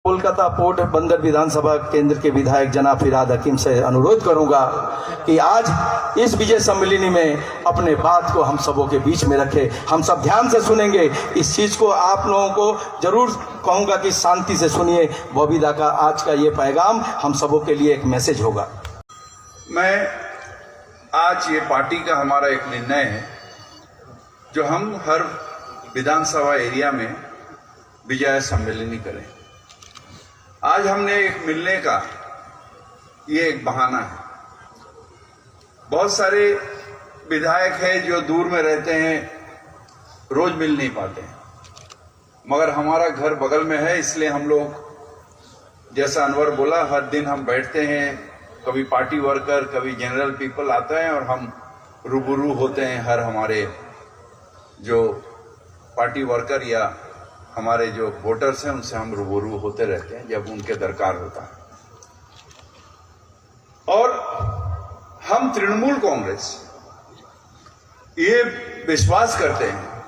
Kolkata port बंदर विधानसभा केंद्र के विधायक जनाब फिरहाद हकीम से अनुरोध करूंगा कि आज इस विजय सम्मेलनी में अपने बात को हम सबों के बीच में रखें। हम सब ध्यान से सुनेंगे। इस चीज को आप लोगों को जरूर कहूंगा कि शांति से सुनिए। बॉबीदा का आज का ये पैगाम हम सबों के लिए एक मैसेज होगा। मैं आज ये पार्टी का हमारा एक निर्णय है जो हम हर विधानसभा एरिया में विजय सम्मेलनी करें। आज हमने एक मिलने का ये एक बहाना है। बहुत सारे विधायक हैं जो दूर में रहते हैं, रोज मिल नहीं पाते हैं, मगर हमारा घर बगल में है, इसलिए हम लोग जैसा अनवर बोला हर दिन हम बैठते हैं। कभी पार्टी वर्कर, कभी जनरल पीपल आते हैं और हम रूबरू होते हैं। हर हमारे जो पार्टी वर्कर या हमारे जो वोटर्स हैं उनसे हम रूबरू होते रहते हैं जब उनके दरकार होता है। और हम तृणमूल कांग्रेस ये विश्वास करते हैं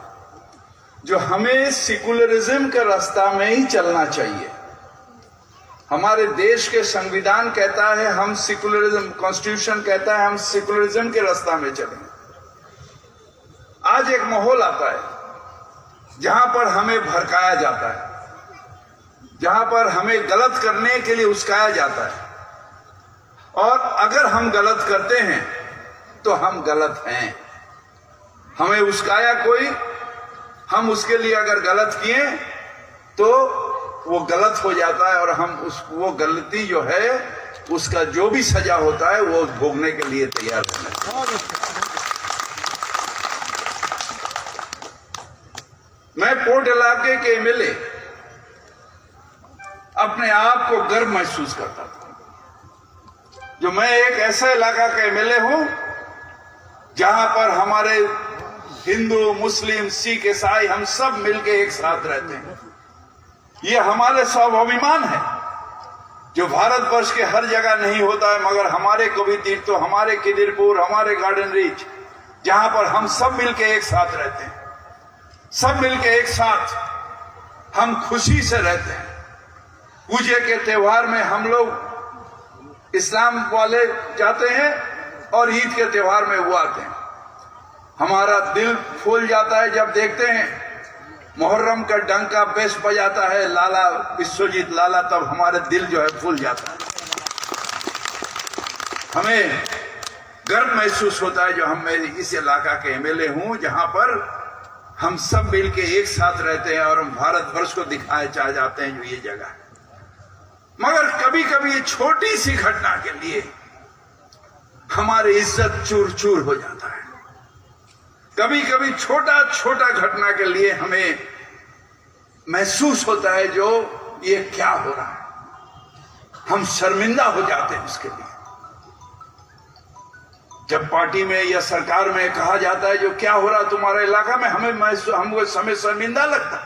जो हमें सेकुलरिज्म के रास्ता में ही चलना चाहिए। हमारे देश के संविधान कहता है हम सेकुलरिज्म, कॉन्स्टिट्यूशन कहता है हम सेकुलरिज्म के रास्ता में चलें। आज एक माहौल आता है जहां पर हमें भड़काया जाता है, जहां पर हमें गलत करने के लिए उस्काया जाता है, और अगर हम गलत करते हैं तो हम गलत हैं। हमें उस्काया कोई, हम उसके लिए अगर गलत किए तो वो गलत हो जाता है और हम वो गलती जो है उसका जो भी सजा होता है वो भोगने के लिए तैयार रहना चाहिए। मैं पोर्ट इलाके के एमएलए अपने आप को गर्व महसूस करता था जो मैं एक ऐसा इलाका का एमएलए हूं जहां पर हमारे हिंदू, मुस्लिम, सिख, ईसाई हम सब मिलके एक साथ रहते हैं। ये हमारे स्वाभिमान है जो भारतवर्ष के हर जगह नहीं होता है, मगर हमारे कभी तीर्थों, हमारे किदिरपुर, हमारे गार्डन रीच, जहां पर हम सब मिलके एक साथ रहते हैं, सब मिलके एक साथ हम खुशी से रहते हैं। पूजे के त्योहार में हम लोग इस्लाम वाले जाते हैं और ईद के त्योहार में वो आते हैं। हमारा दिल फूल जाता है जब देखते हैं मुहर्रम का डंका बेस बजाता है लाला विश्वजीत लाला, तब हमारे दिल जो है फूल जाता है। हमें गर्व महसूस होता है जो हम इस इलाका के एमएलए हूं जहां पर हम सब मिलके एक साथ रहते हैं और हम भारतवर्ष को दिखाए चाह जाते हैं जो ये जगह है। मगर कभी कभी ये छोटी सी घटना के लिए हमारी इज्जत चूर चूर हो जाता है। कभी कभी छोटा छोटा घटना के लिए हमें महसूस होता है जो ये क्या हो रहा है, हम शर्मिंदा हो जाते हैं उसके लिए। जब पार्टी में या सरकार में कहा जाता है जो क्या हो रहा तुम्हारे इलाका में, हमको समय शर्मिंदा लगता है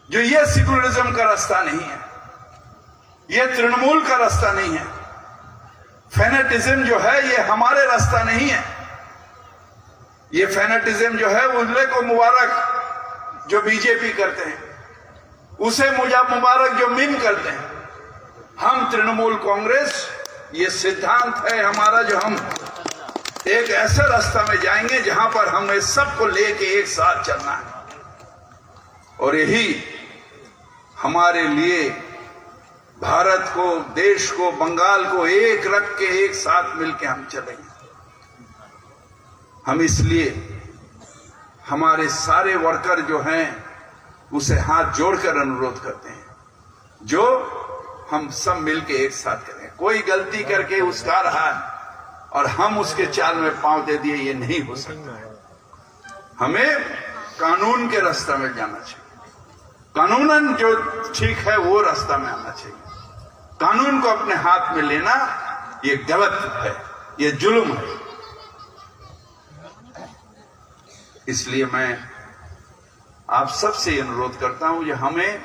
जो ये सेकुलरिज्म का रास्ता नहीं है, ये तृणमूल का रास्ता नहीं है। फैनेटिज्म जो है ये हमारे रास्ता नहीं है। ये फैनेटिज्म जो है उल्ले को मुबारक जो बीजेपी करते हैं, उसे मुबारक जो मिम करते हैं। हम तृणमूल कांग्रेस, ये सिद्धांत है हमारा जो हम एक ऐसे रास्ता में जाएंगे जहां पर हमें सबको लेके एक साथ चलना है। और यही हमारे लिए भारत को, देश को, बंगाल को एक रख के एक साथ मिलके हम चलेंगे। हम इसलिए हमारे सारे वर्कर जो हैं उसे हाथ जोड़कर अनुरोध करते हैं जो हम सब मिलके एक साथ करें। कोई गलती करके उसका रहा और हम उसके चाल में पांव दे दिए, ये नहीं हो सकता है। हमें कानून के रास्ते में जाना चाहिए। कानूनन जो ठीक है वो रास्ता में आना चाहिए। कानून को अपने हाथ में लेना ये गलत है, ये जुल्म है। इसलिए मैं आप सबसे अनुरोध करता हूं कि हमें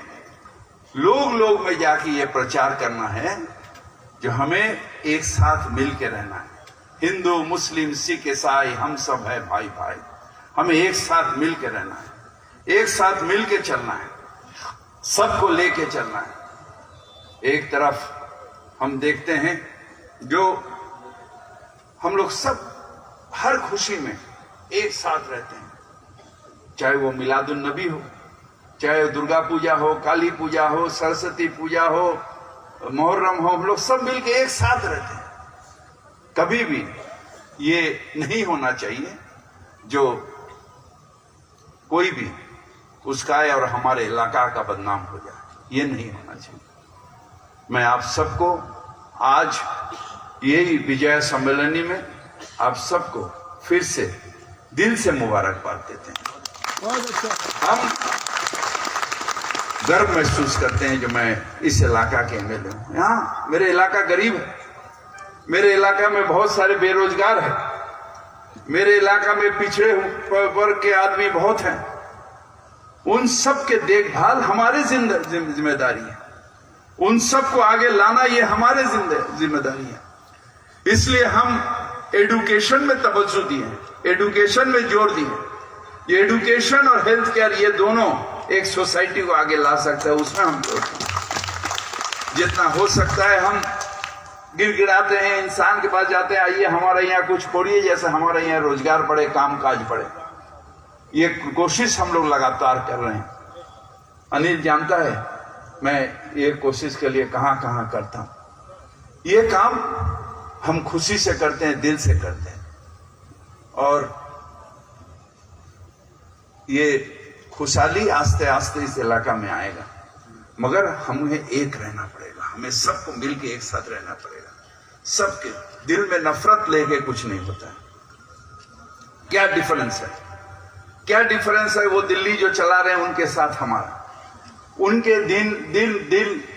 लोग में जाके ये प्रचार करना है जो हमें एक साथ मिल के रहना है। हिंदू, मुस्लिम, सिख, ईसाई हम सब है भाई भाई। हमें एक साथ मिल के रहना है, एक साथ मिल के चलना है। सबको लेके चलना है। एक तरफ हम देखते हैं जो हम लोग सब हर खुशी में एक साथ रहते हैं, चाहे वो मिलादुन नबी हो, चाहे दुर्गा पूजा हो, काली पूजा हो, सरस्वती पूजा हो, मुहर्रम हो, हम लोग सब मिलके एक साथ रहते हैं। कभी भी ये नहीं होना चाहिए जो कोई भी उसका और हमारे इलाका का बदनाम हो जाए, ये नहीं होना चाहिए। मैं आप सबको आज यही विजय सम्मेलनी में आप सबको फिर से दिल से मुबारकबाद देते हैं। हम गर्व महसूस करते हैं जो मैं इस इलाका के एमएलए हूं। यहाँ मेरे इलाका गरीब है, मेरे इलाका में बहुत सारे बेरोजगार हैं, मेरे इलाका में पिछड़े वर्ग के आदमी बहुत हैं। उन सब के देखभाल हमारी जिम्मेदारी है, उन सबको आगे लाना ये हमारे जिम्मेदारी है। इसलिए हम एडुकेशन में तवज्जो दिए, एडुकेशन में जोर दिए। ये एडुकेशन और हेल्थ केयर ये दोनों एक सोसाइटी को आगे ला सकता है, उसमें हम जोर दें। जितना हो सकता है हम गिड़गिड़ाते हैं, इंसान के पास जाते हैं, आइए हमारे यहाँ कुछ खोलिए, जैसे हमारे यहाँ रोजगार बढ़े, काम काज बढ़े। ये कोशिश हम लोग लगातार कर रहे हैं। अनिल जानता है मैं ये कोशिश के लिए कहां कहां करता हूं। ये काम हम खुशी से करते हैं, दिल से करते हैं, और ये खुशहाली आस्ते आस्ते इस इलाका में आएगा। मगर हमें एक रहना पड़ेगा, हमें सबको मिलकर एक साथ रहना पड़ेगा। सबके दिल में नफरत लेके कुछ नहीं होता है। क्या डिफरेंस है, क्या डिफरेंस है? वो दिल्ली जो चला रहे हैं उनके साथ हमारा, उनके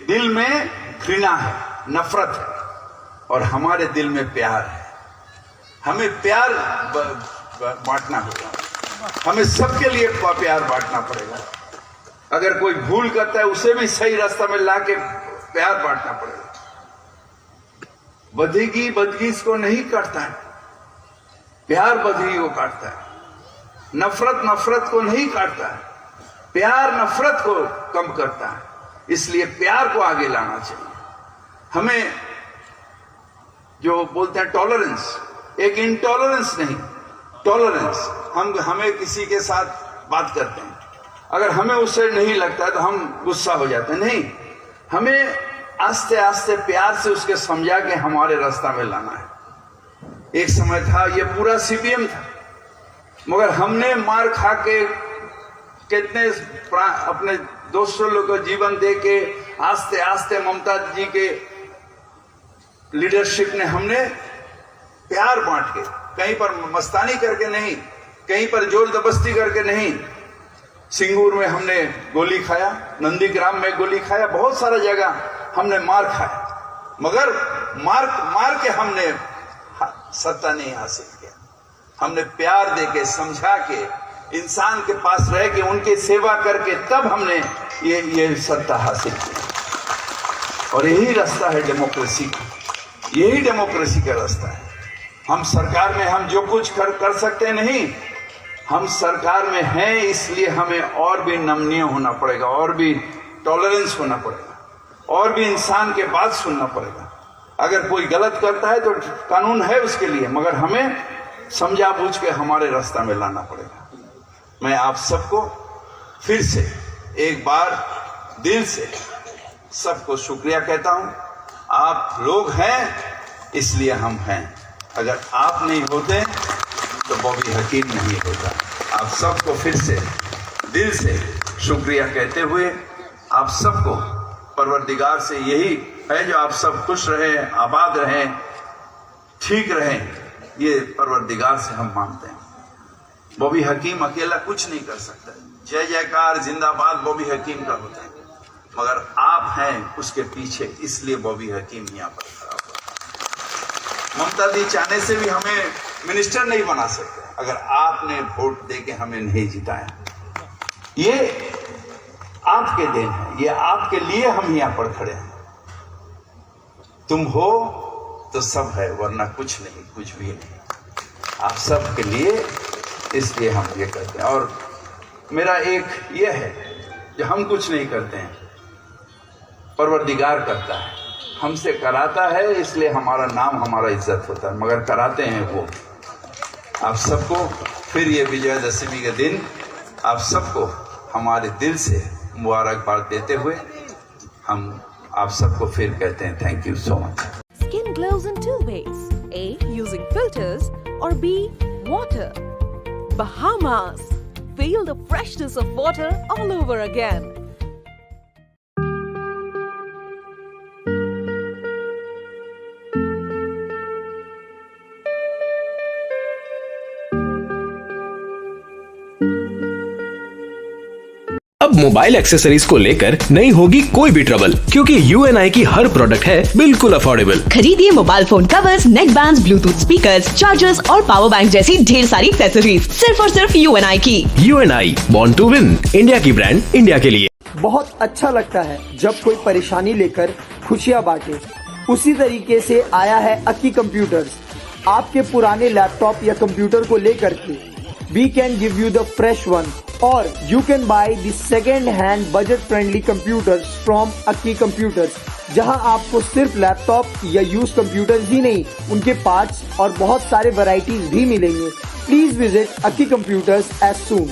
दिल में घृणा है, नफरत है, और हमारे दिल में प्यार है। हमें प्यार बांटना होगा, हमें सबके लिए प्यार बांटना पड़ेगा। अगर कोई भूल करता है उसे भी सही रास्ता में लाके प्यार बांटना पड़ेगा। बदगी बदगीस को नहीं काटता है, प्यार बदगी को काटता है। नफरत नफरत को नहीं काटता है, प्यार नफरत को कम करता है। इसलिए प्यार को आगे लाना चाहिए। हमें जो बोलते हैं टॉलरेंस, एक इंटॉलरेंस नहीं, टॉलरेंस। हमें किसी के साथ बात करते हैं, अगर हमें उससे नहीं लगता है तो हम गुस्सा हो जाते हैं। नहीं, हमें आस्ते आस्ते प्यार से उसके समझा के हमारे रास्ता में लाना है। एक समय था ये पूरा सीपीएम था, मगर हमने मार खा के कितने अपने दोस्तों लोगों को जीवन दे के आस्ते आस्ते ममता जी के लीडरशिप ने हमने प्यार बांट के, कहीं पर मस्तानी करके नहीं, कहीं पर जोर जबरदस्ती करके नहीं। सिंगूर में हमने गोली खाया, नंदीग्राम में गोली खाया, बहुत सारा जगह हमने मार खाया, मगर मार के हमने सत्ता नहीं हासिल किया। हमने प्यार दे के, समझा के, इंसान के पास रह के, उनकी सेवा करके तब हमने ये सत्ता हासिल की। और यही रास्ता है डेमोक्रेसी का, यही डेमोक्रेसी का रास्ता है। हम सरकार में हम जो कुछ कर सकते नहीं, हम सरकार में हैं, इसलिए हमें और भी नमनीय होना पड़ेगा, और भी टॉलरेंस होना पड़ेगा, और भी इंसान के बात सुनना पड़ेगा। अगर कोई गलत करता है तो कानून है उसके लिए, मगर हमें समझा बूझ के हमारे रास्ता में लाना पड़ेगा। मैं आप सबको फिर से एक बार दिल से सबको शुक्रिया कहता हूं। आप लोग हैं इसलिए हम हैं, अगर आप नहीं होते तो बॉबी हकीम नहीं होता। आप सबको फिर से दिल से शुक्रिया कहते हुए आप सबको परवरदिगार से यही है जो आप सब खुश रहें, आबाद रहें, ठीक रहें, ये परवरदिगार से हम मांगते हैं। बॉबी हकीम अकेला कुछ नहीं कर सकता। जय जयकार जिंदाबाद बॉबी हकीम का होता है, मगर आप हैं उसके पीछे, इसलिए बॉबी हकीम यहाँ पर खड़ा हुआ। ममता दी चाहने से भी हमें मिनिस्टर नहीं बना सकते अगर आपने वोट देके हमें नहीं जिताया। ये आपके देन है, ये आपके लिए हम यहाँ पर खड़े हैं। तुम हो तो सब है, वरना कुछ नहीं, कुछ भी नहीं। आप सब के लिए, इसलिए हम ये करते हैं। और मेरा एक ये है जो हम कुछ नहीं करते हैं, परवरदिगार करता है, हमसे कराता है, इसलिए हमारा नाम, हमारा इज्जत होता है, मगर कराते हैं वो। आप सबको फिर ये विजयदशमी के दिन आप सबको हमारे दिल से मुबारकबाद देते हुए हम आप सबको फिर कहते हैं thank you so much. Skin glows in two ways. A. Using filters or B. Water. Bahamas. Feel the freshness of water all over again. अब मोबाइल एक्सेसरीज को लेकर नहीं होगी कोई भी ट्रबल, क्योंकि UNI की हर प्रोडक्ट है बिल्कुल अफोर्डेबल। खरीदिए मोबाइल फोन कवर्स, नेक बैंड्स, ब्लूटूथ स्पीकर्स, चार्जर्स और पावर बैंक जैसी ढेर सारी एक्सेसरीज सिर्फ और सिर्फ UNI की। UNI, born to win, India की ब्रांड, इंडिया के लिए। बहुत अच्छा लगता है जब कोई परेशानी लेकर खुशियां बांटे। उसी तरीके से आया है अक्की कंप्यूटर्स। आपके पुराने लैपटॉप या कंप्यूटर को लेकर के we can give you the fresh one, और you can buy the second hand budget friendly computers from Akki computers, जहां आपको सिर्फ लैपटॉप या यूज कंप्यूटर्स ही नहीं, उनके पार्ट्स और बहुत सारे वैरायटीज भी मिलेंगे। Please visit Akki computers as soon.